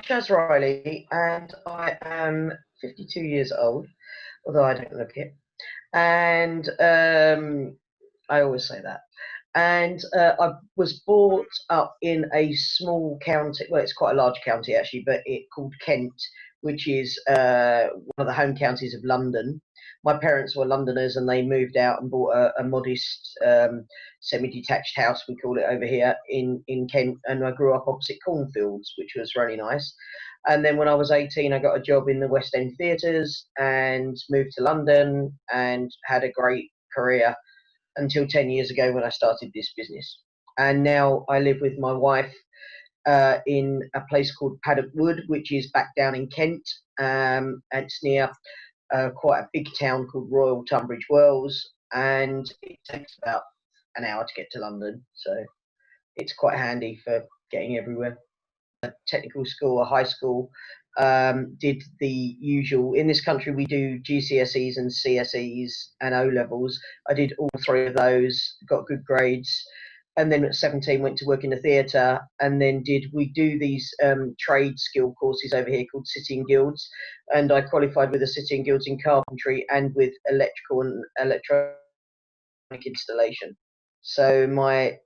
Shaz Riley, and I am 52 years old, although I don't look it. And I always say that. And I was brought up in a small county. Well, it's quite a large county actually, but it called Kent, which is one of the home counties of London. My parents were Londoners, and they moved out and bought a modest semi-detached house, we call it over here in Kent. And I grew up opposite cornfields, which was really nice. And then when I was 18, I got a job in the West End theatres and moved to London and had a great career until 10 years ago when I started this business. And now I live with my wife in a place called Paddock Wood, which is back down in Kent. It's near quite a big town called Royal Tunbridge Wells, and it takes about an hour to get to London. So it's quite handy for getting everywhere. Technical school or high school, did the usual. In this country, we do GCSEs and CSEs and O levels. I did all three of those, got good grades, and then at 17 went to work in the theatre, and then we do these trade skill courses over here called City and Guilds, and I qualified with the City and Guilds in carpentry and with electrical and electronic installation. So my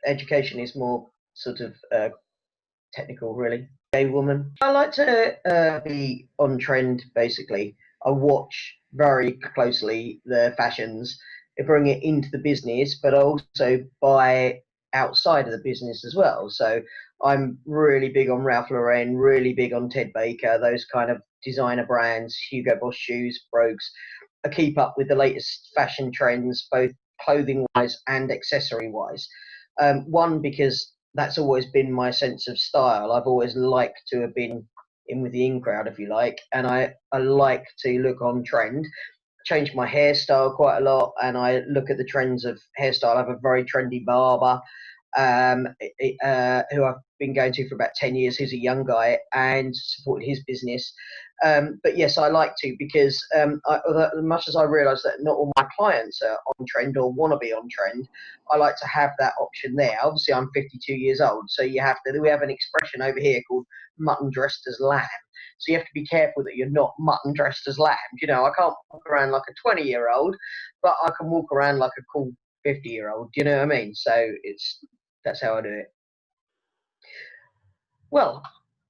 education is more sort of technical, really. A woman. I like to be on trend, basically. I watch very closely the fashions, I bring it into the business, but I also buy outside of the business as well. So I'm really big on Ralph Lauren, really big on Ted Baker, those kind of designer brands, Hugo Boss shoes, brogues. I keep up with the latest fashion trends, both clothing wise and accessory wise. One, because that's always been my sense of style. I've always liked to have been in with the in crowd, if you like, and I like to look on trend. Change my hairstyle quite a lot, and I look at the trends of hairstyle. I have a very trendy barber, who I've been going to for about 10 years, who's a young guy, and supported his business. But yes, I like to, because as much as I realise that not all my clients are on trend or want to be on trend, I like to have that option there. Obviously, I'm 52 years old, so we have an expression over here called mutton dressed as lamb. So you have to be careful that you're not mutton dressed as lamb. I can't walk around like a 20-year-old, but I can walk around like a cool 50-year-old. Do you know what I mean? So that's how I do it. Well,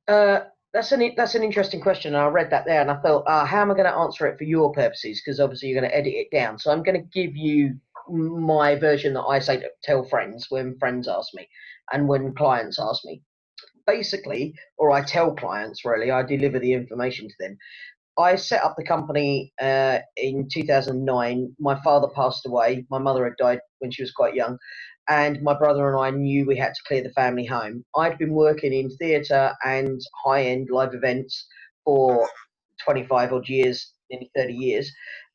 that's an interesting question. I read that there, and I thought, how am I going to answer it for your purposes? Because obviously you're going to edit it down. So I'm going to give you my version that I say to tell friends when friends ask me, and when clients ask me. Basically, or I tell clients, really, I deliver the information to them. I set up the company in 2009. My father passed away. My mother had died when she was quite young, and my brother and I knew we had to clear the family home. I'd been working in theatre and high-end live events for 25 odd years, nearly 30 years,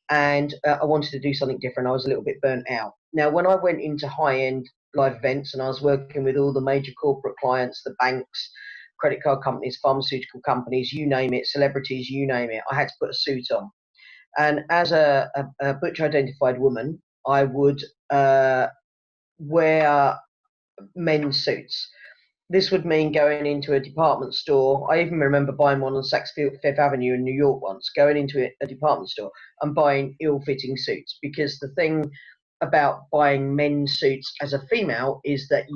and I wanted to do something different. I was a little bit burnt out. Now, when I went into high-end live events and I was working with all the major corporate clients, the banks, credit card companies, pharmaceutical companies, you name it, celebrities, you name it, I had to put a suit on. And as a butch identified woman, I would wear men's suits. This would mean going into a department store. I even remember buying one on Saks Fifth Avenue in New York once, going into a department store and buying ill-fitting suits, because the thing about buying men's suits as a female is that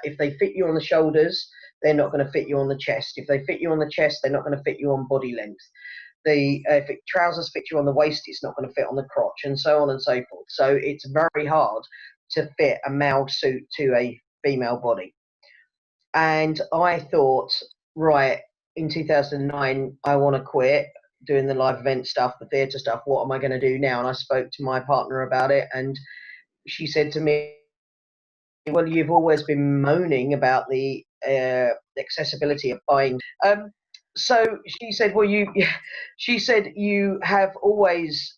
if they fit you on the shoulders, they're not going to fit you on the chest. If they fit you on the chest, they're not going to fit you on body length. If trousers fit you on the waist, it's not going to fit on the crotch, and so on and so forth. So it's very hard to fit a male suit to a female body. And I thought, right, in 2009, I want to quit doing the live event stuff, the theatre stuff. What am I going to do now? And I spoke to my partner about it, and she said to me, well, you've always been moaning about the accessibility of buying. So she said, well, she said, you have always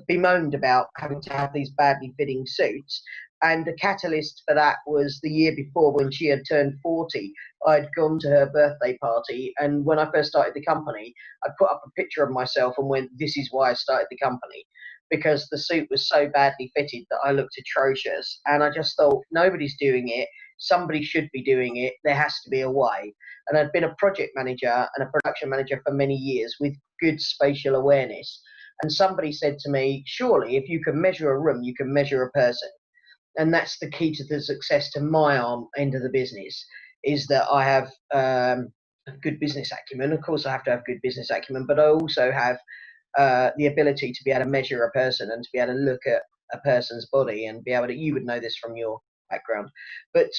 bemoaned about having to have these badly fitting suits. And the catalyst for that was the year before, when she had turned 40. I'd gone to her birthday party, and when I first started the company, I put up a picture of myself and went, this is why I started the company, because the suit was so badly fitted that I looked atrocious. And I just thought, nobody's doing it. somebody should be doing it. There has to be a way. And I'd been a project manager and a production manager for many years with good spatial awareness. And somebody said to me, surely if you can measure a room, you can measure a person. And that's the key to the success to my arm end of the business, is that I have good business acumen. Of course, I have to have good business acumen, but I also have the ability to be able to measure a person and to be able to look at a person's body and be able to, you would know this from your background, but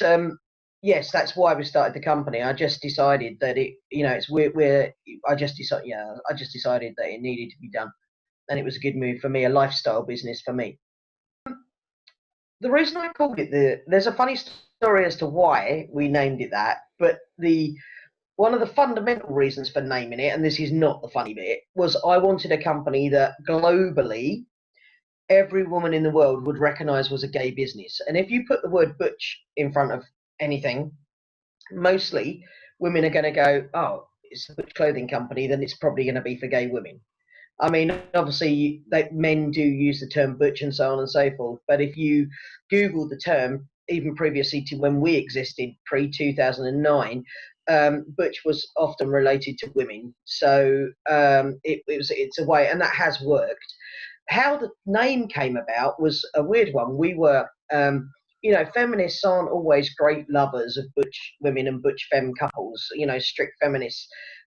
yes, that's why we started the company. I just decided that I just decided that it needed to be done, and it was a good move for me, a lifestyle business for me. The reason I called it there's a funny story as to why we named it that, but one of the fundamental reasons for naming it, and this is not the funny bit, was I wanted a company that globally every woman in the world would recognize was a gay business. And if you put the word butch in front of anything, mostly women are going to go, oh, it's a Butch Clothing Company, then it's probably going to be for gay women. I mean, obviously, men do use the term butch and so on and so forth. But if you Google the term, even previously to when we existed, pre-2009, butch was often related to women. So it's a way, and that has worked. How the name came about was a weird one. We were, feminists aren't always great lovers of butch women and butch femme couples. Strict feminists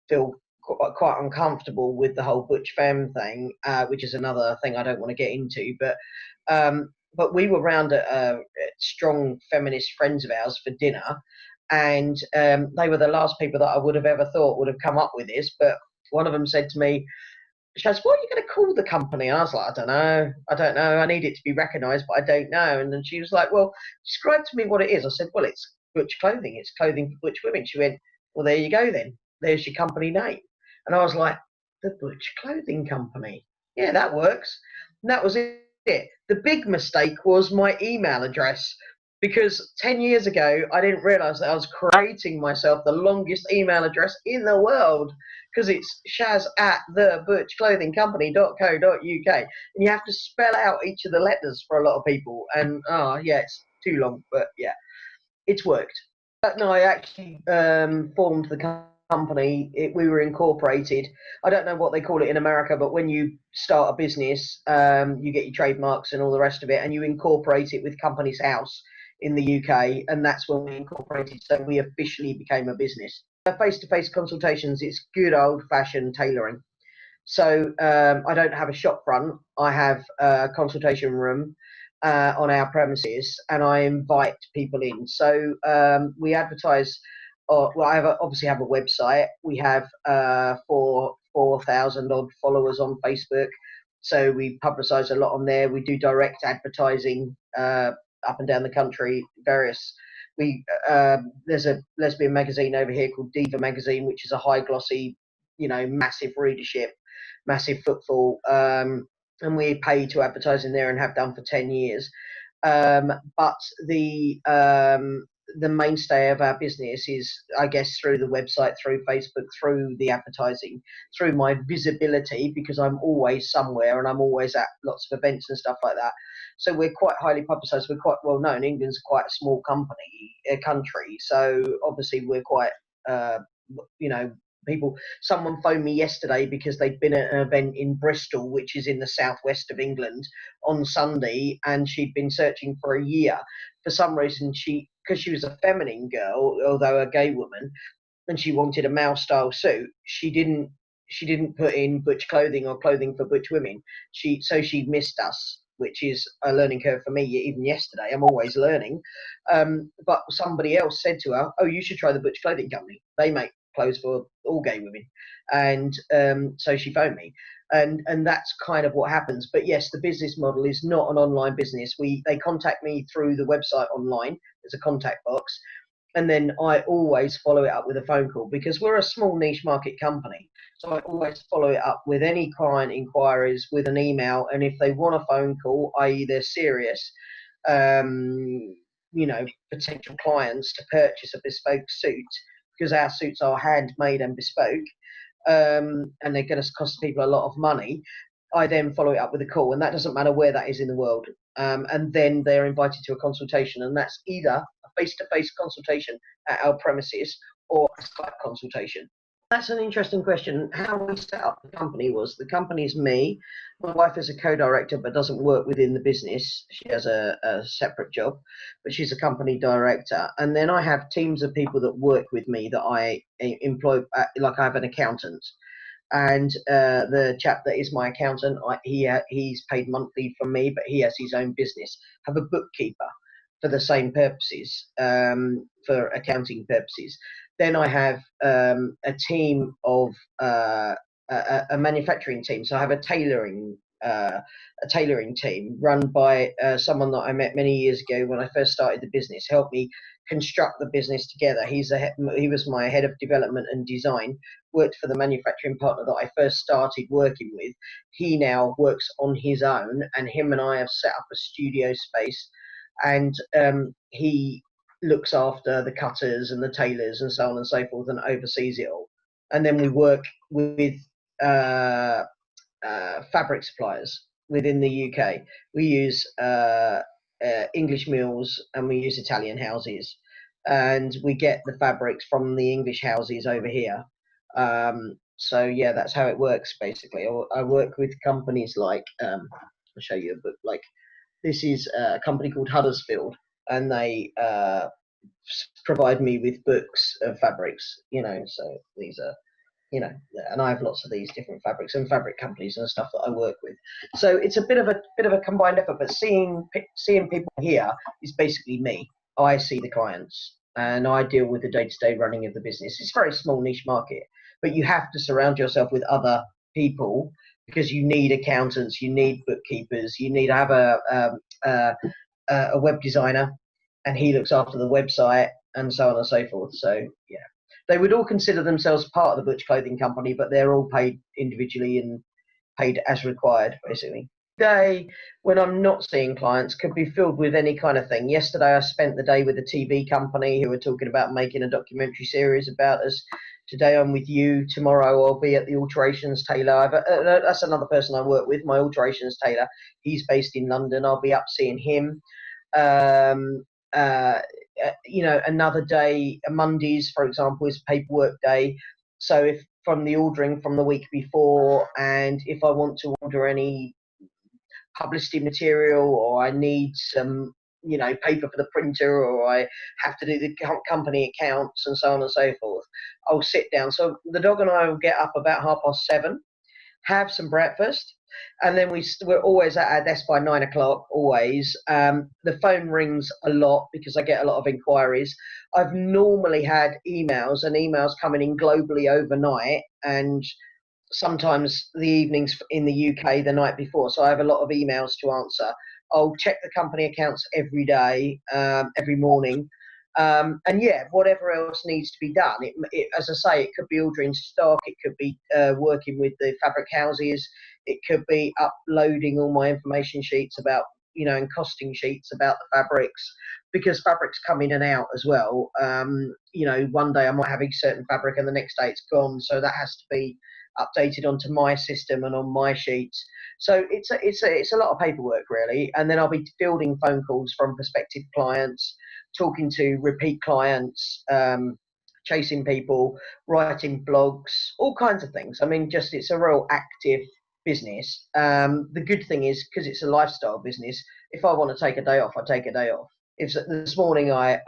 feel quite uncomfortable with the whole butch femme thing, which is another thing I don't want to get into. But we were round at strong feminist friends of ours for dinner, and they were the last people that I would have ever thought would have come up with this. But one of them said to me, Shaz, what are you going to call the company? And I was like, I don't know. I need it to be recognised, but I don't know. And then she was like, well, describe to me what it is. I said, well, it's butch clothing. It's clothing for butch women. She went, well, there you go then. There's your company name. And I was like, the Butch Clothing Company. Yeah, that works. And that was it. The big mistake was my email address, because 10 years ago, I didn't realise that I was creating myself the longest email address in the world, because it's shaz@thebutchclothingcompany.co.uk. And you have to spell out each of the letters for a lot of people. And, it's too long, but yeah, it's worked. But no, I actually formed the company. We were incorporated. I don't know what they call it in America, but when you start a business, you get your trademarks and all the rest of it, and you incorporate it with Companies House in the UK, and that's when we incorporated. So we officially became a business. Face-to-face consultations, it's good old-fashioned tailoring. So I don't have a shop front. I have a consultation room on our premises, and I invite people in. So we advertise. Obviously have a website. We have 4,000 odd followers on Facebook, so we publicise a lot on there. We do direct advertising up and down the country. There's a lesbian magazine over here called Diva Magazine, which is a high glossy, massive readership, massive footfall, and we pay to advertise in there and have done for 10 years. But the mainstay of our business is, I guess, through the website, through Facebook, through the advertising, through my visibility, because I'm always somewhere and I'm always at lots of events and stuff like that. So we're quite highly publicised. We're quite well known. England's quite a small country. So obviously we're quite, someone phoned me yesterday because they'd been at an event in Bristol, which is in the southwest of England, on Sunday, and she'd been searching for a year. For some reason, because she was a feminine girl, although a gay woman, and she wanted a male style suit, she didn't put in butch clothing or clothing for butch women. She missed us, which is a learning curve for me. Even yesterday, I'm always learning. But somebody else said to her, oh, you should try the Butch Clothing Company. They make clothes for all gay women. And so she phoned me, and that's kind of what happens. But yes, the business model is not an online business. They contact me through the website online. There's a contact box, and then I always follow it up with a phone call, because we're a small niche market company. So I always follow it up with any client inquiries with an email, and if they want a phone call, i.e. they're serious, potential clients to purchase a bespoke suit, because our suits are handmade and bespoke, and they're going to cost people a lot of money, I then follow it up with a call, and that doesn't matter where that is in the world. And then they're invited to a consultation, and that's either a face-to-face consultation at our premises or a Skype consultation? That's an interesting question. How we set up the company was, the company's me. My wife is a co-director but doesn't work within the business. She has a separate job, but she's a company director. And then I have teams of people that work with me that I employ, like I have an accountant. And the chap that is my accountant, he's paid monthly from me, but he has his own business. Have a bookkeeper for the same purposes, for accounting purposes. Then I have a team of a manufacturing team. So I have a tailoring team run by someone that I met many years ago when I first started the business. Helped me construct the business together. He was my head of development and design. Worked for the manufacturing partner that I first started working with. He now works on his own, and him and I have set up a studio space, and he looks after the cutters and the tailors and so on and so forth, and oversees it all. And then we work with fabric suppliers within the UK. We use English mills and we use Italian houses, and we get the fabrics from the English houses over here. So yeah, that's how it works basically. I work with companies like I'll show you a book. Like, this is a company called Huddersfield, and they provide me with books of fabrics, so these are, and I have lots of these different fabrics and fabric companies and stuff that I work with. So it's a bit of a combined effort, but seeing people here is basically me. I see the clients and I deal with the day-to-day running of the business. It's a very small niche market, but you have to surround yourself with other people, because you need accountants, you need bookkeepers, you need to have a web designer, and he looks after the website and so on and so forth. So yeah, they would all consider themselves part of the Butch Clothing Company, but they're all paid individually and paid as required, basically. Day when I'm not seeing clients could be filled with any kind of thing. Yesterday I spent the day with a TV company who were talking about making a documentary series about us. Today I'm with you. Tomorrow I'll be at the alterations tailor. That's another person I work with, my alterations tailor. He's based in London. I'll be up seeing him. Another day, Mondays, for example, is paperwork day. So if from the ordering from the week before, and if I want to order any publicity material, or I need some paper for the printer, or I have to do the company accounts and so on and so forth, I'll sit down. So the dog and I will get up about 7:30, have some breakfast, and then we're always at our desk by 9 o'clock, always. The phone rings a lot because I get a lot of inquiries. I've normally had emails coming in globally overnight, and sometimes the evenings in the UK the night before. So I have a lot of emails to answer. I'll check the company accounts every day, every morning. And yeah, whatever else needs to be done. As I say, it could be ordering stock, it could be working with the fabric houses, it could be uploading all my information sheets about, and costing sheets about the fabrics, because fabrics come in and out as well. One day I might have a certain fabric and the next day it's gone, so that has to be updated onto my system and on my sheets. So it's a lot of paperwork, really. And then I'll be fielding phone calls from prospective clients, talking to repeat clients, chasing people, writing blogs, all kinds of things. I mean, it's a real active business. The good thing is, because it's a lifestyle business, if I want to take a day off, I take a day off. If this morning I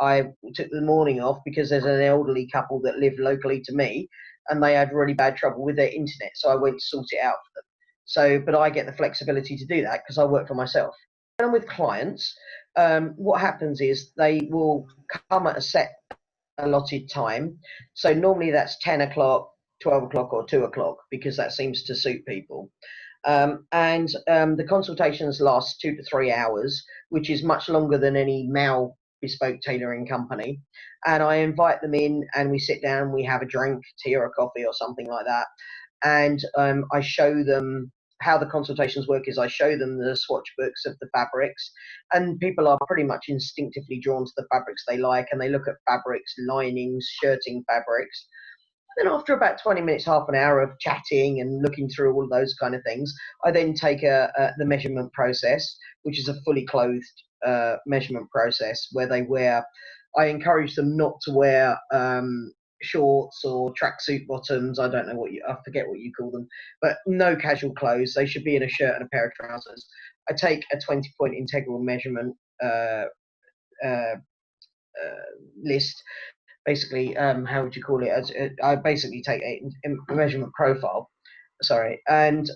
took the morning off because there's an elderly couple that live locally to me, and they had really bad trouble with their internet, so I went to sort it out for them. So, but I get the flexibility to do that because I work for myself. When I'm with clients, what happens is they will come at a set allotted time. So normally that's 10 o'clock, 12 o'clock, or 2 o'clock, because that seems to suit people. The consultations last 2 to 3 hours, which is much longer than any male bespoke tailoring company. And I invite them in, and we sit down, we have a drink, tea or a coffee or something like that. And I show them how the consultations work. Is I show them the swatch books of the fabrics, and people are pretty much instinctively drawn to the fabrics they like, and they look at fabrics, linings, shirting fabrics. Then after about 20 minutes, half an hour of chatting and looking through all those kind of things, I then take the measurement process, which is a fully clothed measurement process where they wear I encourage them not to wear shorts or tracksuit bottoms. I don't know I forget what you call them, but no casual clothes. They should be in a shirt and a pair of trousers. I take a 20-point integral measurement list. Basically, how would you call it? I basically take a measurement profile. Sorry, and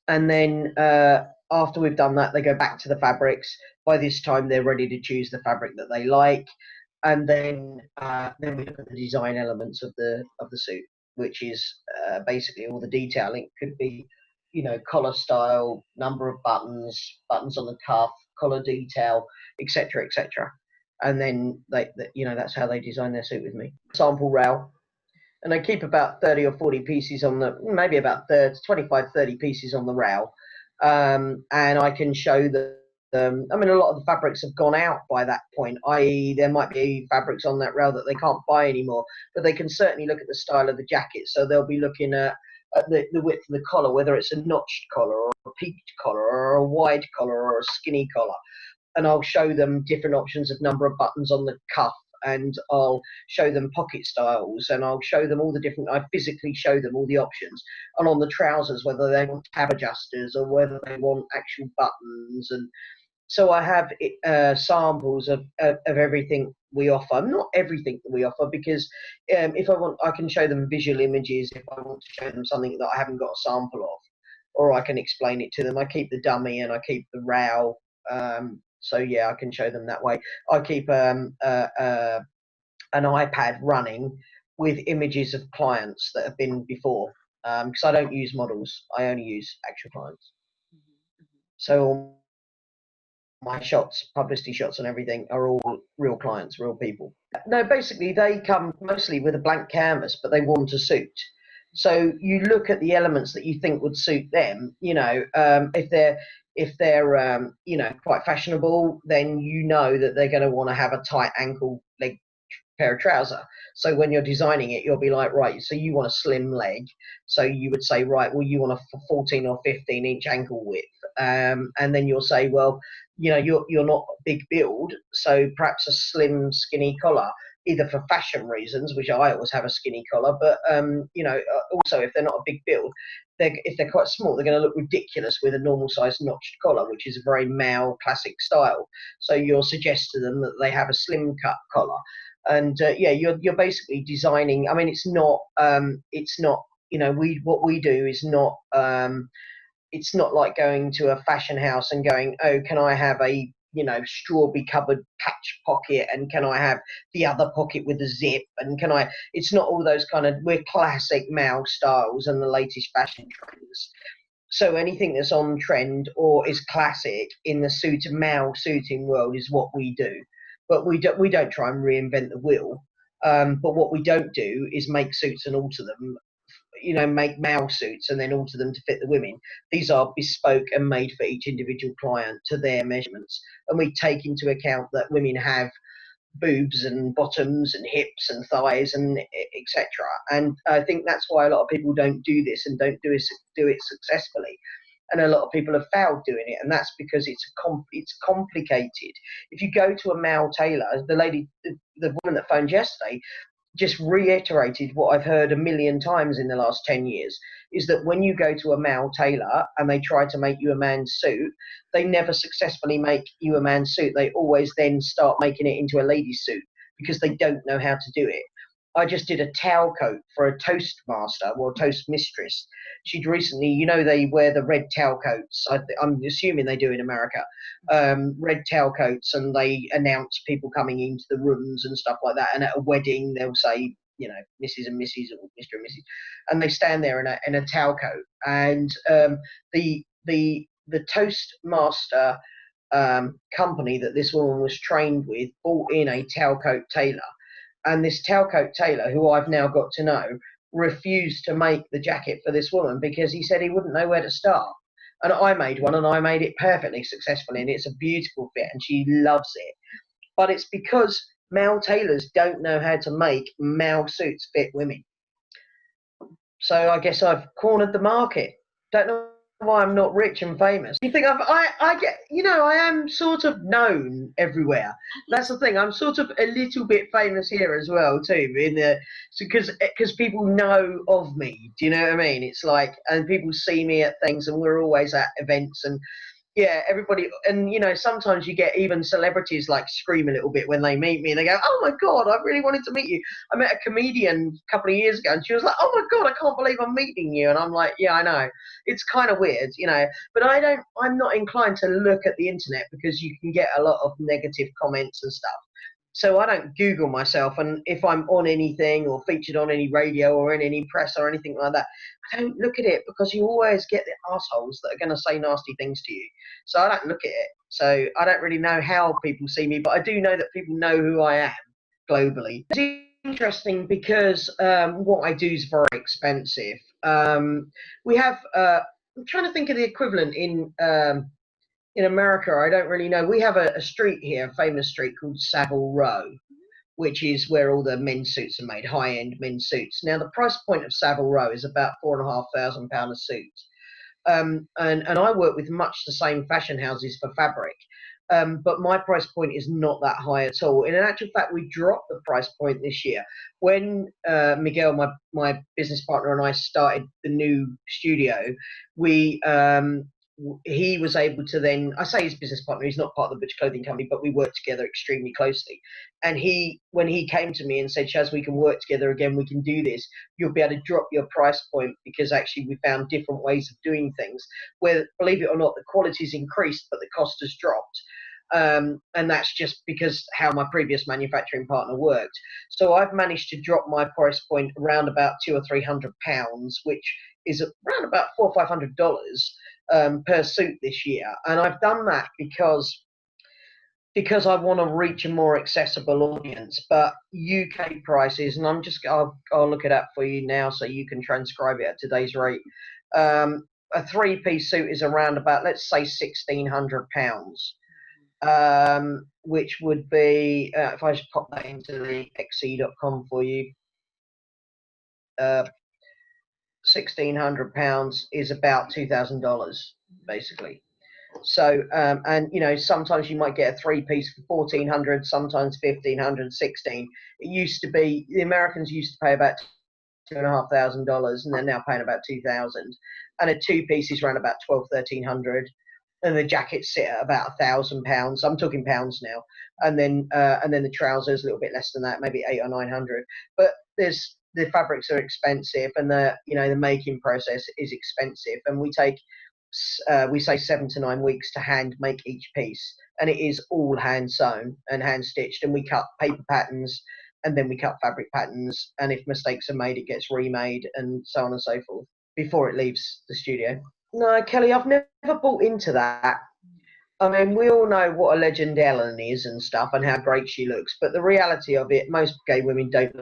then after we've done that, they go back to the fabrics. By this time, they're ready to choose the fabric that they like, and then we look at the design elements of the suit, which is basically all the detailing. It could be, collar style, number of buttons, buttons on the cuff, collar detail, etc., etc. And then that's how they design their suit with me. Sample rail. And I keep about 30 or 40 pieces on maybe about 25, 30 pieces on the rail. And I can show them. I mean, a lot of the fabrics have gone out by that point, i.e. there might be fabrics on that rail that they can't buy anymore, but they can certainly look at the style of the jacket. So they'll be looking at the width of the collar, whether it's a notched collar or a peaked collar or a wide collar or a skinny collar. And I'll show them different options of number of buttons on the cuff, and I'll show them pocket styles, and I'll show them all the different, I physically show them all the options. And on the trousers, whether they want tab adjusters or whether they want actual buttons. And so I have samples of everything we offer. Not everything that we offer, because if I want, I can show them visual images if I want to show them something that I haven't got a sample of, or I can explain it to them. I keep the dummy and I keep the rail. So yeah, I can show them that way. I keep an iPad running with images of clients that have been before, because I don't use models. I only use actual clients. So all my shots, publicity shots and everything are all real clients, real people. No, basically they come mostly with a blank canvas, but they want a suit. So you look at the elements that you think would suit them. If they're quite fashionable, then you know that they're going to want to have a tight ankle leg pair of trouser. So when you're designing it, you'll be like, right, so you want a slim leg. So you would say, right, well, you want a 14 or 15-inch ankle width. And then you'll say, well, you're not big build, so perhaps a slim, skinny collar, either for fashion reasons, which I always have a skinny collar, but also if they're not a big build, if they're quite small, they're going to look ridiculous with a normal size notched collar, which is a very male classic style. So you'll suggest to them that they have a slim cut collar. And you're basically designing. I mean, it's not what we do is not it's not like going to a fashion house and going, oh, can I have a strawberry covered patch pocket, and can I have the other pocket with a zip, and it's not all those kind of, we're classic male styles and the latest fashion trends. So anything that's on trend or is classic in the male suiting world is what we do. But we don't try and reinvent the wheel. But what we don't do is make suits and alter them, make male suits and then alter them to fit the women. These are bespoke and made for each individual client to their measurements. And we take into account that women have boobs and bottoms and hips and thighs and etc. And I think that's why a lot of people don't do this and don't do it successfully. And a lot of people have failed doing it, and that's because it's complicated. If you go to a male tailor, the woman that phoned yesterday just reiterated what I've heard a million times in the last 10 years, is that when you go to a male tailor and they try to make you a man's suit, they never successfully make you a man's suit. They always then start making it into a lady's suit because they don't know how to do it. I just did a towel coat for a toastmaster, or toast mistress. She'd recently, they wear the red towel coats. I'm assuming they do in America. Red towel coats, and they announce people coming into the rooms and stuff like that. And at a wedding, they'll say, Mrs. and Mrs. or Mr. and Mrs. And they stand there in a towel coat. And the toastmaster company that this woman was trained with bought in a towel coat tailor. And this tailcoat tailor, who I've now got to know, refused to make the jacket for this woman because he said he wouldn't know where to start. And I made one, and I made it perfectly successfully, and it's a beautiful fit, and she loves it. But it's because male tailors don't know how to make male suits fit women. So I guess I've cornered the market. Don't know why I'm not rich and famous. You think I get, you know, I am sort of known everywhere. That's the thing. I'm sort of a little bit famous here as well too, in the because people know of me. Do you know what I mean? It's like, and people see me at things, and we're always at events, and yeah, everybody, and you know, sometimes you get even celebrities like scream a little bit when they meet me, and they go, "Oh my God, I really wanted to meet you." I met a comedian a couple of years ago, and she was like, "Oh my God, I can't believe I'm meeting you," and I'm like, "Yeah, I know." It's kind of weird, you know, but I'm not inclined to look at the internet because you can get a lot of negative comments and stuff. So I don't Google myself, and if I'm on anything or featured on any radio or in any press or anything like that, I don't look at it because you always get the assholes that are going to say nasty things to you. So I don't look at it. So I don't really know how people see me, but I do know that people know who I am globally. It's interesting because what I do is very expensive. We have, I'm trying to think of the equivalent in America. I don't really know. We have a street here, a famous street called Savile Row, which is where all the men's suits are made, high-end men's suits. Now, the price point of Savile Row is about £4,500 a suit. And I work with much the same fashion houses for fabric. But my price point is not that high at all. In actual fact, we dropped the price point this year. When Miguel, my business partner, and I started the new studio, we he was able to then, I say his business partner, he's not part of the Butch Clothing Company, but we work together extremely closely. And when he came to me and said, Shaz, we can work together again, we can do this, you'll be able to drop your price point because actually we found different ways of doing things where, believe it or not, the quality's increased, but the cost has dropped. And that's just because how my previous manufacturing partner worked. So I've managed to drop my price point around about £200 or £300, which is around about $400 or $500 per suit this year. And I've done that because I want to reach a more accessible audience. But UK prices, and I'll look it up for you now so you can transcribe it at today's rate. A three-piece suit is around about, let's say, £1,600. Which would be, if I just pop that into the xe.com for you, £1,600 is about $2,000 basically. So, and you know, sometimes you might get a three-piece for $1,400, sometimes $1,500, 16. It used to be, the Americans used to pay about $2,500, and they're now paying about 2,000. And a two-piece is around about 1,200, 1,300. And the jackets sit at about £1,000. I'm talking pounds now. And then the trousers a little bit less than that, maybe 800 or 900. But the fabrics are expensive, and the making process is expensive. And we say 7 to 9 weeks to hand make each piece, and it is all hand sewn and hand stitched. And we cut paper patterns, and then we cut fabric patterns. And if mistakes are made, it gets remade, and so on and so forth before it leaves the studio. No, Kelly, I've never bought into that. I mean, we all know what a legend Ellen is and stuff, and how great she looks. But the reality of it, most gay women don't,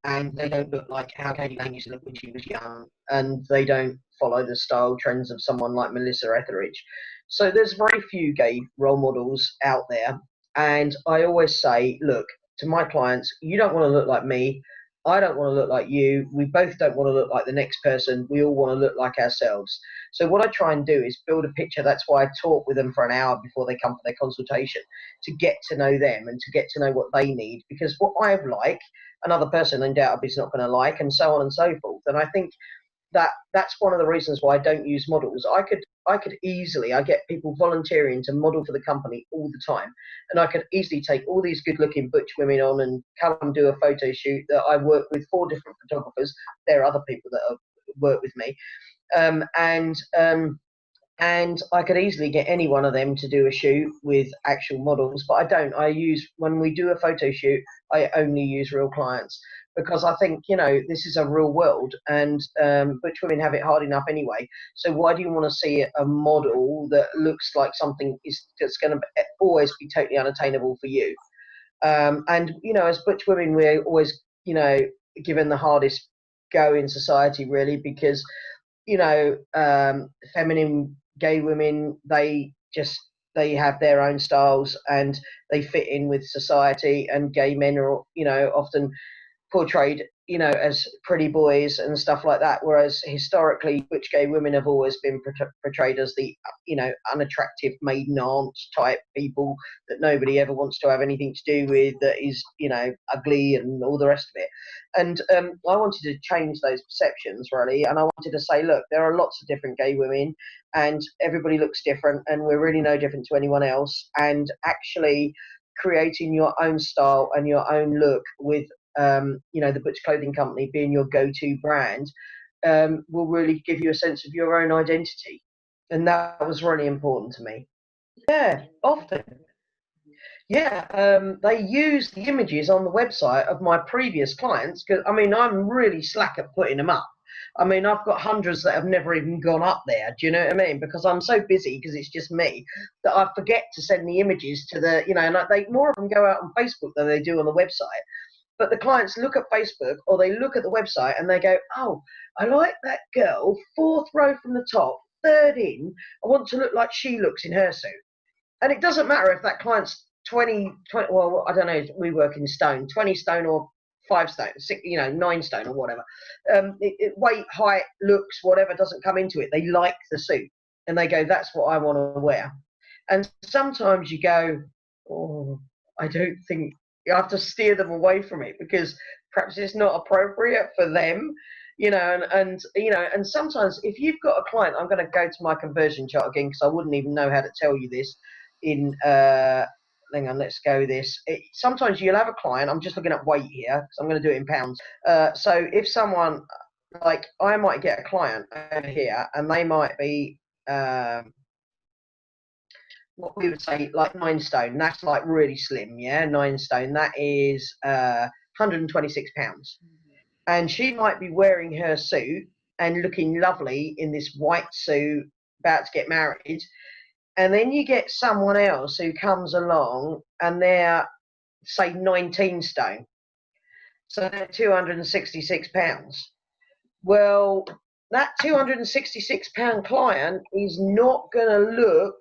and they don't look like how Katie Lang used to look when she was young, and they don't follow the style trends of someone like Melissa Etheridge. So there's very few gay role models out there, and I always say, look, to my clients, you don't want to look like me. I don't want to look like you. We both don't want to look like the next person. We all want to look like ourselves. So what I try and do is build a picture. That's why I talk with them for an hour before they come for their consultation, to get to know them and to get to know what they need. Because what I like, another person undoubtedly is not going to like, and so on and so forth. And I think that's one of the reasons why I don't use models. I could easily, I get people volunteering to model for the company all the time, and I could easily take all these good-looking butch women on and come do a photo shoot. That I work with 4 different photographers. There are other people that work with me, and I could easily get any one of them to do a shoot with actual models, but I don't. When we do a photo shoot, I only use real clients, because I think, this is a real world, and butch women have it hard enough anyway. So why do you want to see a model that looks like something that's going to always be totally unattainable for you? And, as butch women, we're always, given the hardest go in society, really, because, feminine gay women, they have their own styles and they fit in with society, and gay men are, often portrayed, you know, as pretty boys and stuff like that. Whereas historically, butch gay women have always been portrayed as the, you know, unattractive maiden aunts type people that nobody ever wants to have anything to do with, that is, you know, ugly and all the rest of it. And I wanted to change those perceptions, really. And I wanted to say, look, there are lots of different gay women and everybody looks different and we're really no different to anyone else. And actually creating your own style and your own look with you know, the Butch Clothing Company being your go-to brand, will really give you a sense of your own identity. And that was really important to me. Yeah, often. Yeah, they use the images on the website of my previous clients, because, I mean, I'm really slack at putting them up. I mean, I've got hundreds that have never even gone up there. Do you know what I mean? Because I'm so busy, because it's just me, that I forget to send the images to the, you know, and they more of them go out on Facebook than they do on the website. But the clients look at Facebook or they look at the website and they go, oh, I like that girl, 4th row from the top, 3rd in. I want to look like she looks in her suit. And it doesn't matter if that client's 20, well, I don't know, we work in stone, 20 stone or 5 stone, 6, you know, 9 stone or whatever. Weight, height, looks, whatever doesn't come into it. They like the suit and they go, that's what I want to wear. And sometimes you go, oh, I don't think, you have to steer them away from it because perhaps it's not appropriate for them, you know, and you know, and sometimes if you've got a client, I'm going to go to my conversion chart again because I wouldn't even know how to tell you this in hang on, let's go this. Sometimes you'll have a client, I'm just looking at weight here because I'm going to do it in pounds. So if someone, like I might get a client over here and they might be what we would say like 9 stone. That's like really slim, yeah. 9 stone. That is 126 pounds, and she might be wearing her suit and looking lovely in this white suit, about to get married. And then you get someone else who comes along and they're say 19 stone, so they're 266 pounds. Well, that 266-pound client is not going to look,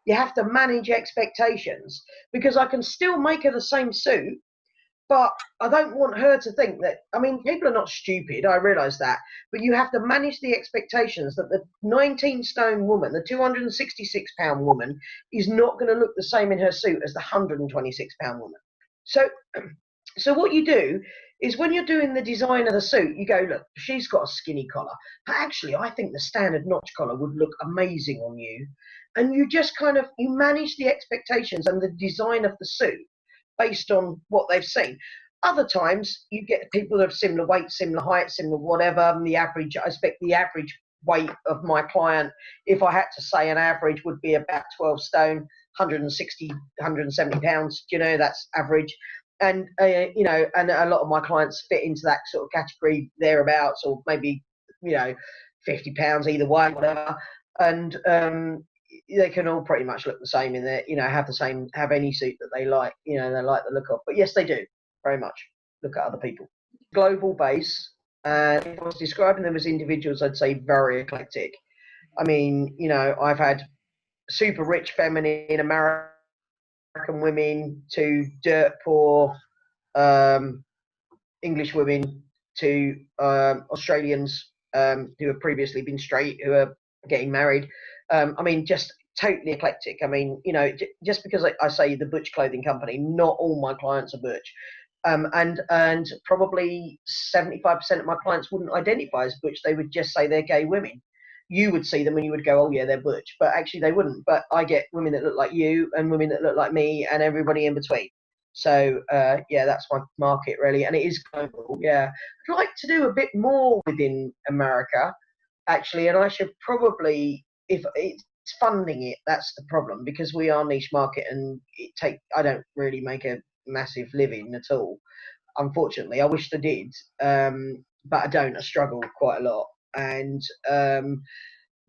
you have to manage expectations, because I can still make her the same suit, but I don't want her to think that, I mean, people are not stupid, I realise that, but you have to manage the expectations that the 19 stone woman, the 266-pound woman, is not going to look the same in her suit as the 126-pound woman. So what you do is when you're doing the design of the suit, you go, look, she's got a skinny collar, but actually I think the standard notch collar would look amazing on you. And you just kind of, you manage the expectations and the design of the suit based on what they've seen. Other times you get people of similar weight, similar height, similar whatever, and the average, I expect the average weight of my client, if I had to say an average, would be about 12 stone, 160, 170 pounds, you know, that's average. And you know, and a lot of my clients fit into that sort of category thereabouts, or maybe, you know, 50 pounds either way, whatever. And they can all pretty much look the same in there, you know, have any suit that they like, you know, they like the look of. But yes, they do very much look at other people. Global base, and if I was describing them as individuals, I'd say very eclectic. I mean, you know, I've had super rich feminine American women to dirt poor English women to Australians who have previously been straight, who are getting married. I mean, just totally eclectic. I mean, you know, just because I say the Butch Clothing Company, not all my clients are butch. And probably 75% of my clients wouldn't identify as butch. They would just say they're gay women. You would see them and you would go, oh yeah, they're butch, but actually they wouldn't. But I get women that look like you and women that look like me and everybody in between. So yeah, that's my market really, and it is global. Yeah, I'd like to do a bit more within America actually, and I should probably, if it's funding it, that's the problem, because we are niche market and I don't really make a massive living at all, unfortunately. I wish I did, but I don't. I struggle quite a lot, and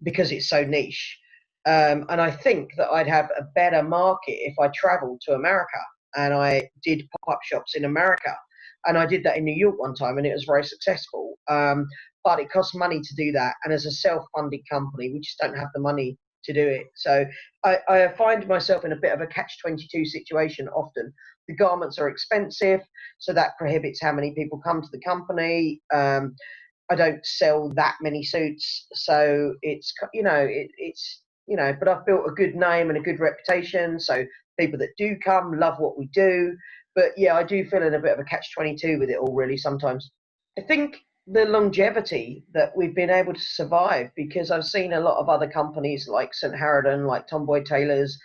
because it's so niche. And I think that I'd have a better market if I traveled to America and I did pop-up shops in America. And I did that in New York one time and it was very successful. But it costs money to do that. And as a self-funded company, we just don't have the money to do it. So I find myself in a bit of a catch-22 situation often. The garments are expensive, so that prohibits how many people come to the company. I don't sell that many suits, so it's but I've built a good name and a good reputation, so people that do come love what we do. But yeah, I do feel in a bit of a catch-22 with it all, really, sometimes. I think the longevity that we've been able to survive, because I've seen a lot of other companies like St. Harridan, like Tomboy Tailors,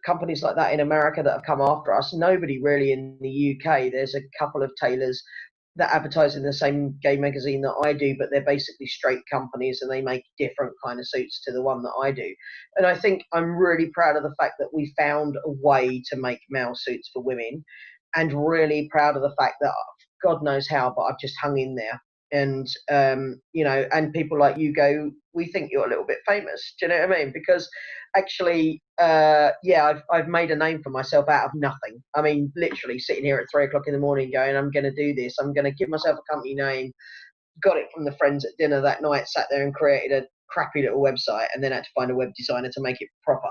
companies like that in America that have come after us. Nobody really in the UK. There's a couple of tailors that advertise in the same gay magazine that I do, but they're basically straight companies and they make different kind of suits to the one that I do. And I think I'm really proud of the fact that we found a way to make male suits for women, and really proud of the fact that God knows how, but I've just hung in there. And and people like you go, we think you're a little bit famous. Do you know what I mean? Because actually, I've made a name for myself out of nothing. I mean, literally sitting here at 3 o'clock in the morning going, I'm going to do this. I'm going to give myself a company name. Got it from the friends at dinner that night, sat there and created a crappy little website, and then had to find a web designer to make it proper.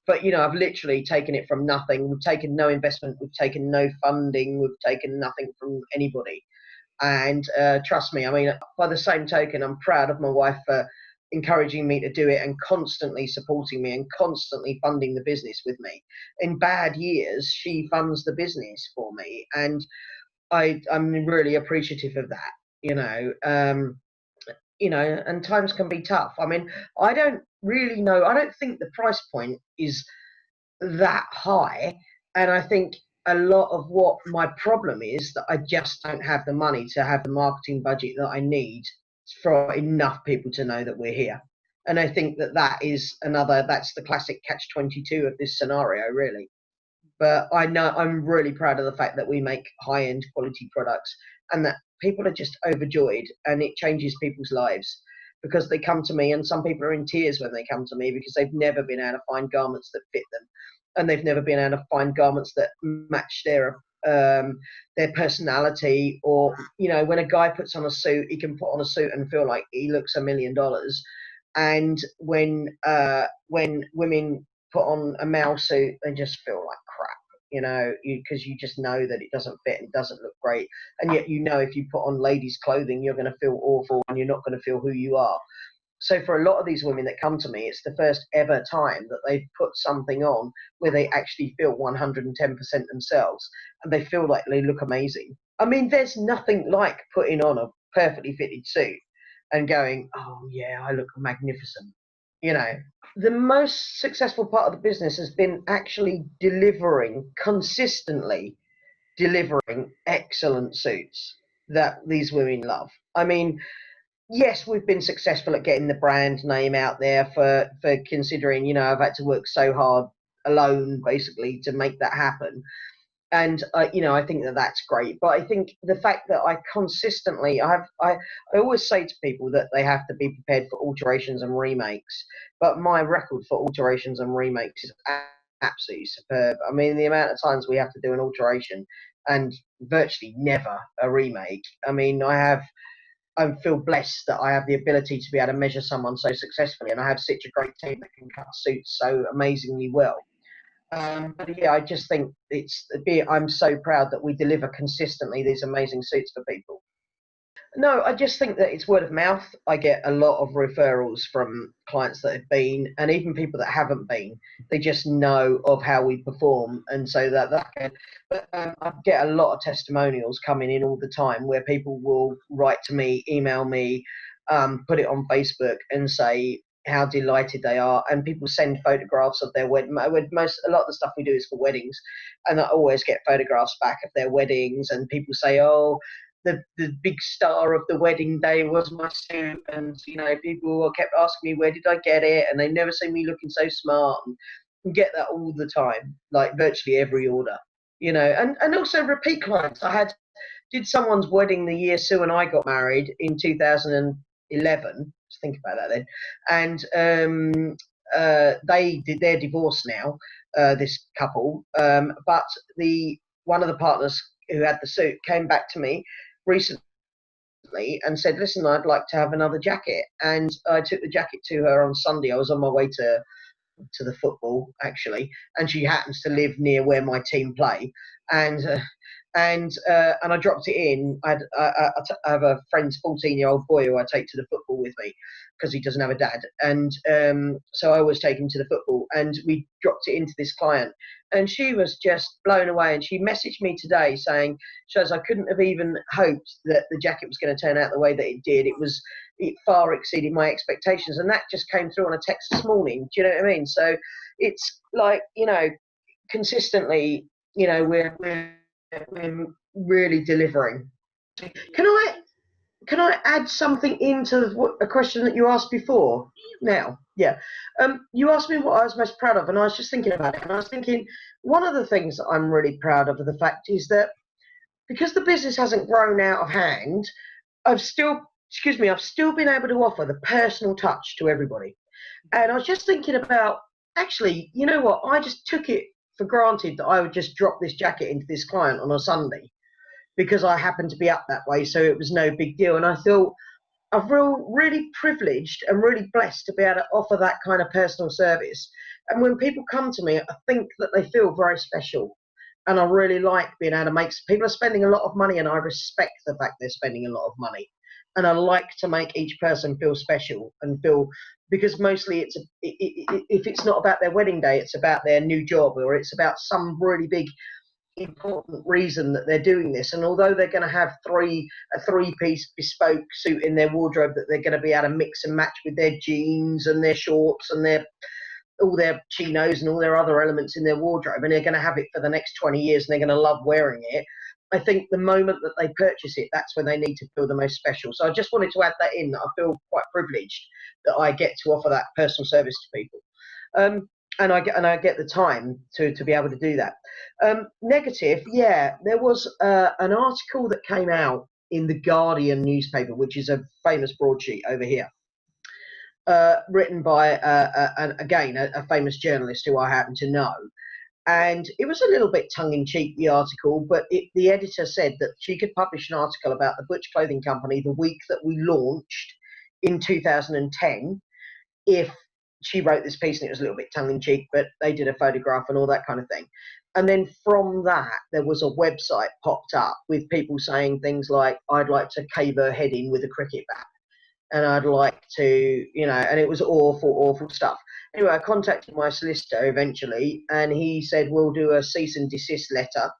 But I've literally taken it from nothing. We've taken no investment. We've taken no funding. We've taken nothing from anybody. And trust me, I mean, by the same token, I'm proud of my wife for encouraging me to do it and constantly supporting me and constantly funding the business with me. In bad years, she funds the business for me, and I'm really appreciative of that. And times can be tough. I mean, I don't really know. I don't think the price point is that high, and I think a lot of what my problem is that I just don't have the money to have the marketing budget that I need for enough people to know that we're here. And I think that's the classic catch-22 of this scenario, really. But I know I'm really proud of the fact that we make high-end quality products, and that people are just overjoyed, and it changes people's lives because they come to me, and some people are in tears when they come to me because they've never been able to find garments that fit them, and they've never been able to find garments that match their personality. Or when a guy puts on a suit, he can put on a suit and feel like he looks $1,000,000, and when women put on a male suit, they just feel like crap, because you just know that it doesn't fit and doesn't look great. And yet, if you put on ladies' clothing, you're going to feel awful and you're not going to feel who you are. So for a lot of these women that come to me, it's the first ever time that they've put something on where they actually feel 110% themselves, and they feel like they look amazing. I mean, there's nothing like putting on a perfectly fitted suit and going, oh yeah, I look magnificent. The most successful part of the business has been actually consistently delivering excellent suits that these women love. I mean, yes, we've been successful at getting the brand name out there for considering, I've had to work so hard alone basically to make that happen. And I think that that's great. But I think the fact that I consistently, I always say to people that they have to be prepared for alterations and remakes. But my record for alterations and remakes is absolutely superb. I mean, the amount of times we have to do an alteration and virtually never a remake. I mean, I feel blessed that I have the ability to be able to measure someone so successfully, and I have such a great team that can cut suits so amazingly well. But yeah, I just think I'm so proud that we deliver consistently these amazing suits for people. No, I just think that it's word of mouth. I get a lot of referrals from clients that have been, and even people that haven't been. They just know of how we perform, and so that can. But I get a lot of testimonials coming in all the time where people will write to me, email me, put it on Facebook, and say how delighted they are. And people send photographs of their wedding. A lot of the stuff we do is for weddings, and I always get photographs back of their weddings, and people say, oh, the big star of the wedding day was my suit. And people kept asking me, where did I get it? And they never see me looking so smart, and get that all the time, like virtually every order. And also repeat clients. Did someone's wedding the year Sue and I got married in 2011. Just think about that then. And they did their divorce now, this couple. But one of the partners who had the suit came back to me recently and said, listen, I'd like to have another jacket. And I took the jacket to her on Sunday. I was on my way to to the football actually, and she happens to live near where my team play, and and I dropped it in. I have a friend's 14-year-old boy who I take to the football with me because he doesn't have a dad, and so I always take him to the football. And we dropped it into this client, and she was just blown away. And she messaged me today saying, "Shaz, I couldn't have even hoped that the jacket was going to turn out the way that it did. It far exceeded my expectations." And that just came through on a text this morning. Do you know what I mean? So it's like, consistently, we're really delivering. Can I add something into a question that you asked before? Now, yeah, you asked me what I was most proud of, and I was just thinking about it, and I was thinking one of the things that I'm really proud of the fact is that because the business hasn't grown out of hand, I've still been able to offer the personal touch to everybody. And I was just thinking about, actually, you know what? I just took it for granted that I would just drop this jacket into this client on a Sunday because I happened to be up that way, so it was no big deal. And I thought I feel really privileged and really blessed to be able to offer that kind of personal service. And when people come to me, I think that they feel very special. And I really like being able to make people are spending a lot of money, and I respect the fact they're spending a lot of money. And I like to make each person feel special and feel, because mostly if it's not about their wedding day, it's about their new job, or it's about some really big important reason that they're doing this. And although they're going to have a three-piece bespoke suit in their wardrobe that they're going to be able to mix and match with their jeans and their shorts and all their chinos and all their other elements in their wardrobe, and they're going to have it for the next 20 years and they're going to love wearing it, I think the moment that they purchase it, that's when they need to feel the most special. So I just wanted to add that in, that I feel quite privileged that I get to offer that personal service to people. And I get the time to be able to do that. Negative, yeah, there was an article that came out in the Guardian newspaper, which is a famous broadsheet over here, written by a famous journalist who I happen to know. And it was a little bit tongue-in-cheek, the article, but the editor said that she could publish an article about the Butch Clothing Company the week that we launched in 2010 if she wrote this piece, and it was a little bit tongue-in-cheek, but they did a photograph and all that kind of thing. And then from that, there was a website popped up with people saying things like, "I'd like to cave her head in with a cricket bat, and I'd like to," and it was awful stuff. Anyway, I contacted my solicitor eventually, and he said, "We'll do a cease and desist letter."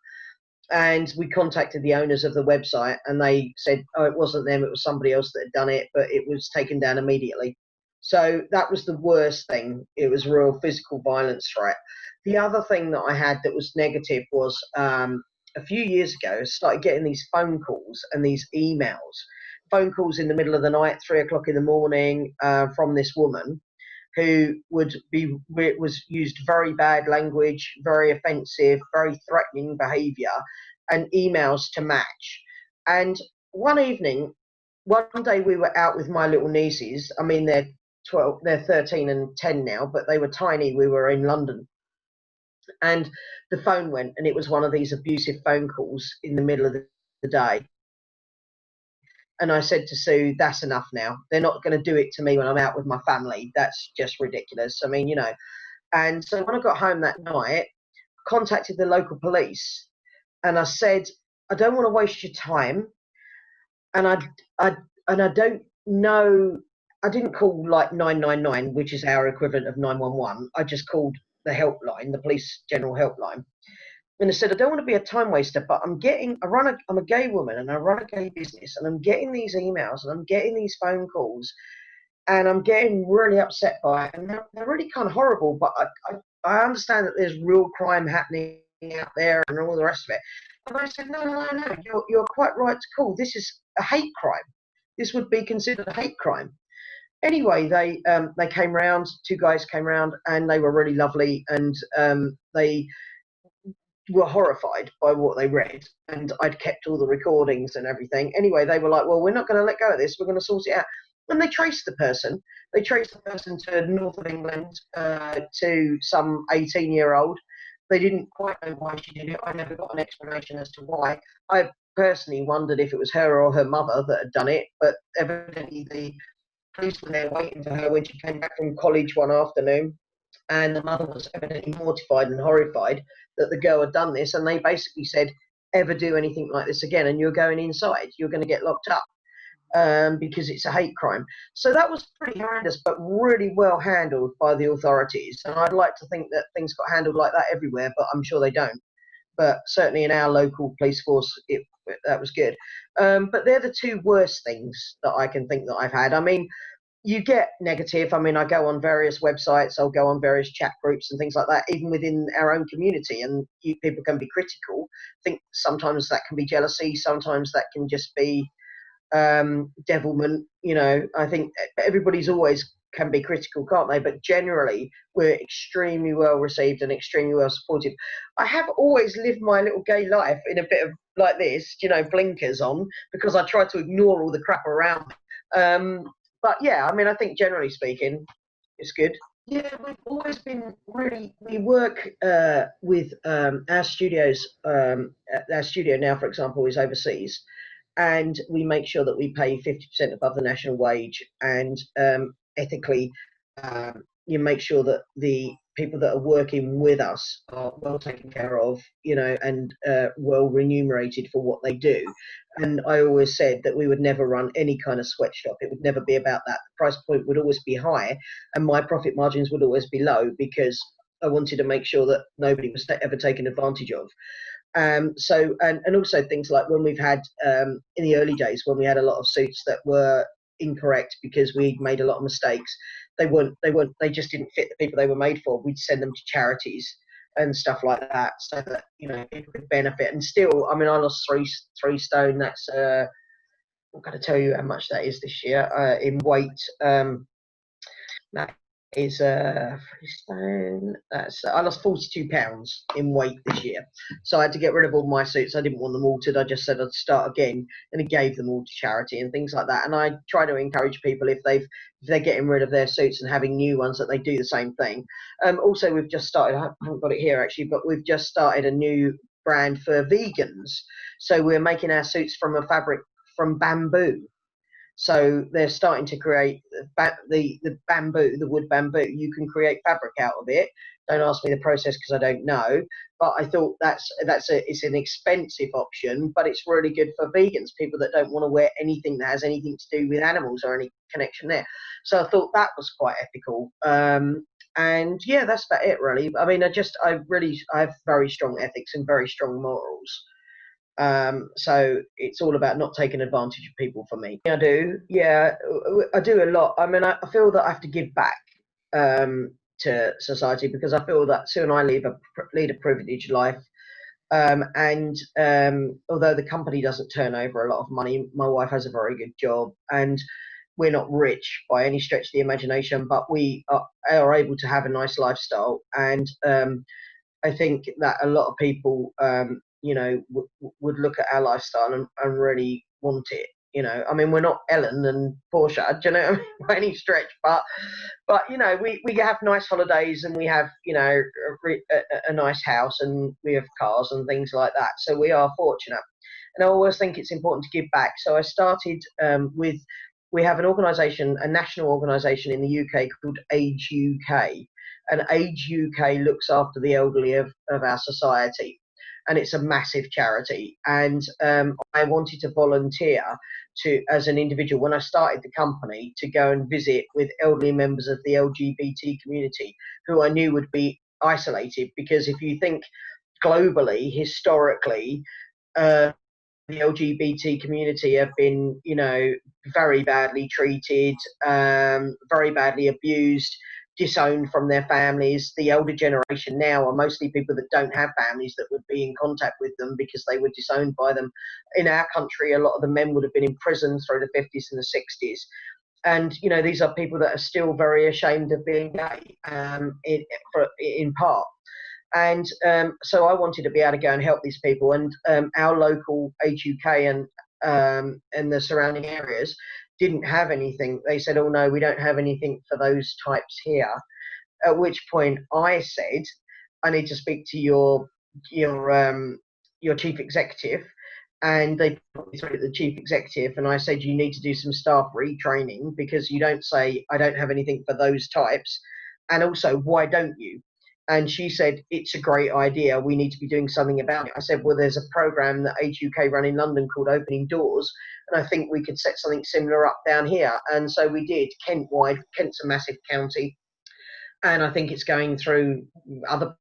And we contacted the owners of the website, and they said, "Oh, it wasn't them, it was somebody else that had done it, but it was taken down immediately." So that was the worst thing. It was a real physical violence threat. The other thing that I had that was negative was a few years ago, I started getting these phone calls and these emails. Phone calls in the middle of the night, 3 o'clock in the morning, from this woman who was used very bad language, very offensive, very threatening behaviour, and emails to match. And one day we were out with my little nieces. I mean, they're 13 and 10 now, but they were tiny. We were in London, and the phone went, and it was one of these abusive phone calls in the middle of the day. And I said to Sue, "That's enough now. They're not going to do it to me when I'm out with my family. That's just ridiculous." I mean, And so when I got home that night, I contacted the local police, and I said, "I don't want to waste your time, and I don't know." I didn't call like 999, which is our equivalent of 911. I just called the helpline, the police general helpline. And I said, "I don't want to be a time waster, but I'm a gay woman, and I run a gay business, and I'm getting these emails and I'm getting these phone calls, and I'm getting really upset by it. And they're really kind of horrible, but I understand that there's real crime happening out there and all the rest of it." And I said, no, you're quite right to call. This is a hate crime. This would be considered a hate crime. Anyway, they came round. Two guys came round, and they were really lovely, and they were horrified by what they read, and I'd kept all the recordings and everything. Anyway, they were like, "Well, we're not going to let go of this. We're going to sort it out." And they traced the person. They traced the person to north of England, to some 18-year-old. They didn't quite know why she did it. I never got an explanation as to why. I personally wondered if it was her or her mother that had done it, but evidently the police were there waiting for her when she came back from college one afternoon. and the mother was evidently mortified and horrified that the girl had done this, and they basically said, ever do anything like this again and you're going inside, you're going to get locked up, because it's a hate crime. So that was pretty horrendous, but really well handled by the authorities. And I'd like to think that things got handled like that everywhere, but I'm sure they don't. But certainly in our local police force, that was good. But they're the two worst things that I can think that I've had. I mean, you get negative. I mean, I go on various websites, I'll go on various chat groups and things like that, even within our own community, and people can be critical. I think sometimes that can be jealousy, sometimes that can just be devilment. You know, I think everybody's always can be critical, can't they? But generally, we're extremely well received and extremely well supported. I have always lived my little gay life in a bit of like this, you know, blinkers on, because I try to ignore all the crap around me. But yeah, I mean, I think generally speaking, it's good. Yeah, we've always been really. We work with our studios. Our studio now, for example, is overseas, and we make sure that we pay 50% above the national wage, and ethically, you make sure that the people that are working with us are well taken care of, you know, and well remunerated for what they do. And I always said that we would never run any kind of sweatshop. It would never be about that. The price point would always be high, and my profit margins would always be low, because I wanted to make sure that nobody was ever taken advantage of. So and also things like when we've had in the early days, when we had a lot of suits that were incorrect because we made a lot of mistakes, they just didn't fit the people they were made for. We'd send them to charities and stuff like that, so that, you know, people could benefit. And still, I mean, I lost three stone. That's I'm going to tell you how much that is this year in weight. That is 3 stone. That's I lost 42 pounds in weight this year, so I had to get rid of all my suits. I didn't want them altered. I just said I'd start again, and I gave them all to charity and things like that. And I try to encourage people, if they're getting rid of their suits and having new ones, that they do the same thing. Also, we've just started. I haven't got it here actually, but we've just started a new brand for vegans. So we're making our suits from a fabric from bamboo. So they're starting to create the bamboo, the wood bamboo. You can create fabric out of it. Don't ask me the process because I don't know. But I thought it's an expensive option, but it's really good for vegans, people that don't want to wear anything that has anything to do with animals or any connection there. So I thought that was quite ethical. And yeah, that's about it really. I mean, I have very strong ethics and very strong morals. So it's all about not taking advantage of people for me. I do, yeah, I do a lot. I mean, I feel that I have to give back to society, because I feel that soon I lead a privileged life. And although the company doesn't turn over a lot of money, my wife has a very good job, and we're not rich by any stretch of the imagination, but we are able to have a nice lifestyle. And I think that a lot of people, you know, would look at our lifestyle and really want it. You know, I mean, we're not Ellen and Portia, do you know, by any stretch, but you know, we have nice holidays, and we have, you know, a nice house, and we have cars and things like that. So we are fortunate, and I always think it's important to give back. So I started with. We have an organisation, a national organisation in the UK called Age UK, and Age UK looks after the elderly of our society, and it's a massive charity. And I wanted to volunteer as an individual, when I started the company, to go and visit with elderly members of the LGBT community who I knew would be isolated, because if you think globally, historically, the LGBT community have been, you know, very badly treated, very badly abused, disowned from their families. The elder generation now are mostly people that don't have families that would be in contact with them because they were disowned by them. In our country, a lot of the men would have been in prison through the 50s and the 60s. And, you know, these are people that are still very ashamed of being gay, in part. And so I wanted to be able to go and help these people. And our local HUK and the surrounding areas didn't have anything. They said, "Oh no, we don't have anything for those types here." At which point I said, "I need to speak to your chief executive." And they put me through to the chief executive, and I said, "You need to do some staff retraining, because you don't say I don't have anything for those types. and also, why don't you? And she said, it's a great idea. We need to be doing something about it. I said, well, there's a program that Age UK run in London called Opening Doors, and I think we could set something similar up down here. And so we did, Kent-wide. Kent's a massive county, and I think it's going through other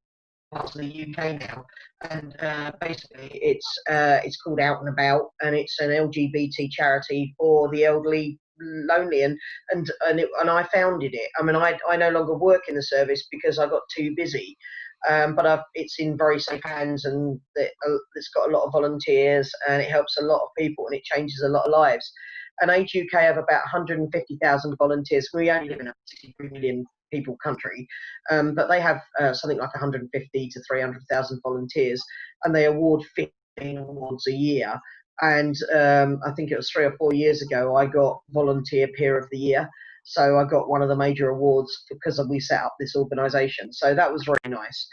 parts of the UK now. And basically, it's called Out and About, and it's an LGBT charity for the elderly, lonely, and I founded it. I mean, I no longer work in the service because I got too busy. But it's in very safe hands, and it's got a lot of volunteers, and it helps a lot of people, and it changes a lot of lives. And Age UK have about 150,000 volunteers. We only live in a 63 million people country, but they have something like 150 to 300,000 volunteers, and they award 15 awards a year. And I think it was 3 or 4 years ago, I got Volunteer Peer of the Year. So I got one of the major awards because we set up this organisation. So that was really nice.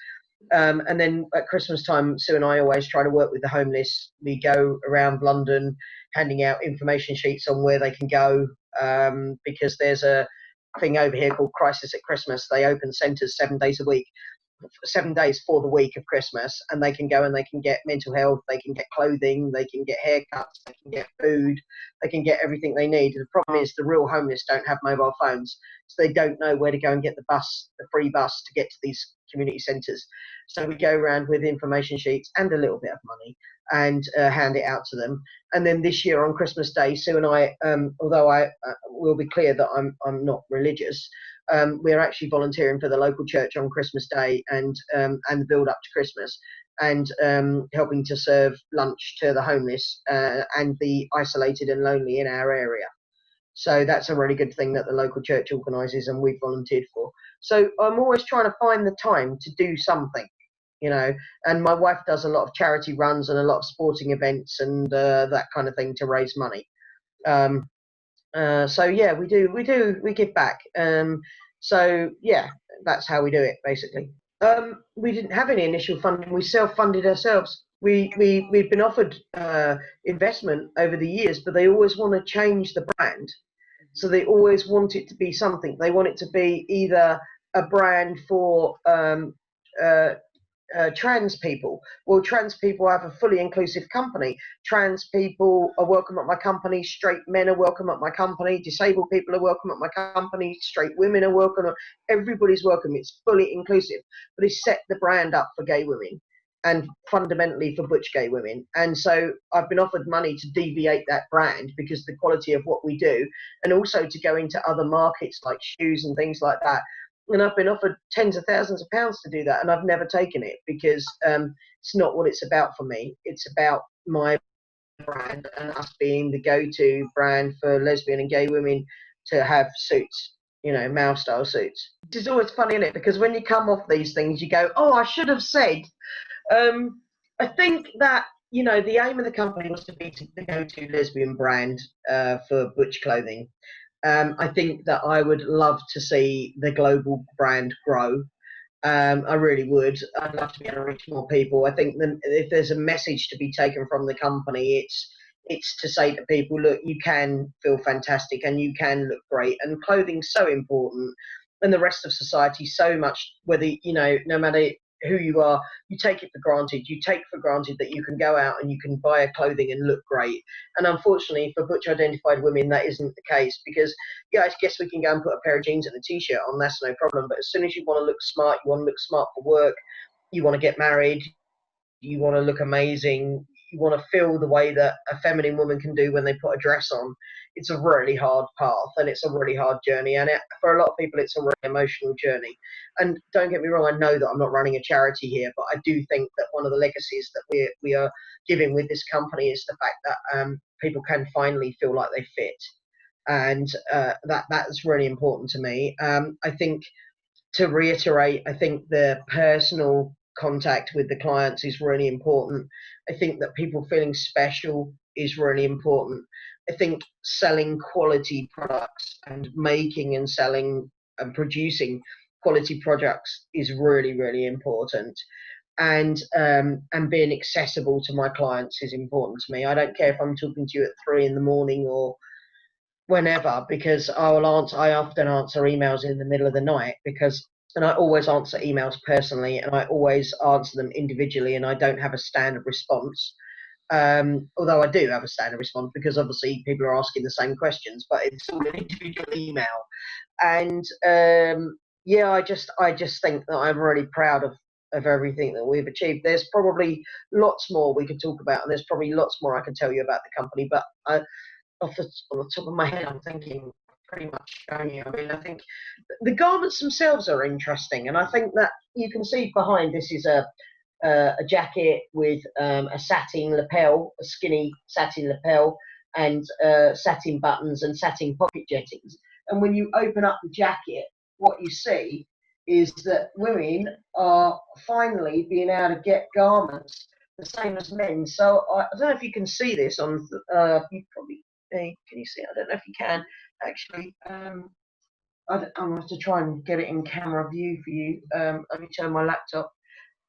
And then at Christmas time, Sue and I always try to work with the homeless. We go around London handing out information sheets on where they can go, because there's a thing over here called Crisis at Christmas. They open centres 7 days a week, 7 days for the week of Christmas, and they can go and they can get mental health, they can get clothing, they can get haircuts, they can get food, they can get everything they need. The problem is the real homeless don't have mobile phones, so they don't know where to go and get the free bus to get to these community centres. So we go around with information sheets and a little bit of money and hand it out to them. And then this year on Christmas Day, Sue and I, although I will be clear that I'm not religious, we're actually volunteering for the local church on Christmas Day and the build up to Christmas, and helping to serve lunch to the homeless and the isolated and lonely in our area. So that's a really good thing that the local church organises and we've volunteered for. So I'm always trying to find the time to do something, you know. And my wife does a lot of charity runs and a lot of sporting events and that kind of thing to raise money. So yeah, we give back. So yeah, that's how we do it basically. We didn't have any initial funding. We self-funded ourselves. We've been offered investment over the years, but they always want to change the brand. So they always want it to be something. They want it to be either a brand for trans people. Well, trans people have a fully inclusive company. Trans people are welcome at my company. Straight men are welcome at my company. Disabled people are welcome at my company. Straight women are welcome. Everybody's welcome. It's fully inclusive. But it's set the brand up for gay women and fundamentally for butch gay women. And so I've been offered money to deviate that brand because the quality of what we do, and also to go into other markets like shoes and things like that. And I've been offered tens of thousands of pounds to do that, and I've never taken it because it's not what it's about for me. It's about my brand and us being the go-to brand for lesbian and gay women to have suits, you know, male style suits. It's always funny, isn't it? Because when you come off these things, you go, oh, I should have said. I think that, you know, the aim of the company was to be the go-to lesbian brand for Butch Clothing. I think that I would love to see the global brand grow. I really would. I'd love to be able to reach more people. I think that if there's a message to be taken from the company, it's to say to people, look, you can feel fantastic and you can look great, and clothing's so important, and the rest of society so much, whether, you know, no matter who you are, you take it for granted. You take for granted that you can go out and you can buy a clothing and look great. And unfortunately for butch identified women, that isn't the case, because yeah, I guess we can go and put a pair of jeans and a t-shirt on, that's no problem. But as soon as you want to look smart, you want to look smart for work, you want to get married, you want to look amazing, you want to feel the way that a feminine woman can do when they put a dress on, it's a really hard path and it's a really hard journey. And for a lot of people, it's a really emotional journey. And don't get me wrong, I know that I'm not running a charity here, but I do think that one of the legacies that we are giving with this company is the fact that people can finally feel like they fit. And that's really important to me. I think, to reiterate, I think the personal contact with the clients is really important. I think that people feeling special is really important. I think selling quality products and making and selling and producing quality products is really, really important. And being accessible to my clients is important to me. I don't care if I'm talking to you at 3 in the morning or whenever, because I often answer emails in the middle of the night, because and I always answer emails personally, and I always answer them individually, and I don't have a standard response. Although I do have a standard response, because obviously people are asking the same questions, but it's all an individual email. And yeah, I just think that I'm really proud of everything that we've achieved. There's probably lots more we could talk about, and there's probably lots more I can tell you about the company, but on the top of my head, I'm thinking pretty much shown you. I mean, I think the garments themselves are interesting, and I think that you can see behind this is a jacket with a satin lapel, a skinny satin lapel, and satin buttons and satin pocket jettings. And when you open up the jacket, what you see is that women are finally being able to get garments the same as men. So I don't know if you can see this on. You probably can you see? I don't know if you can actually. I'm going to have to try and get it in camera view for you. Let me turn my laptop.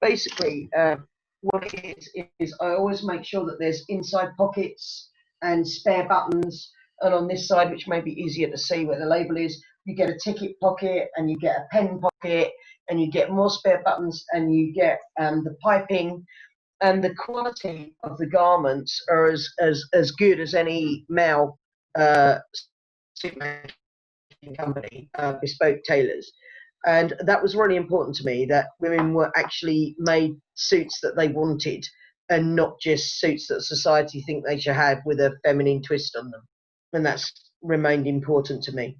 Basically, what it is I always make sure that there's inside pockets and spare buttons, and on this side, which may be easier to see where the label is, you get a ticket pocket, and you get a pen pocket, and you get more spare buttons, and you get the piping, and the quality of the garments are as good as any male suit making company, bespoke tailors. And that was really important to me, that women were actually made suits that they wanted, and not just suits that society think they should have with a feminine twist on them. And that's remained important to me.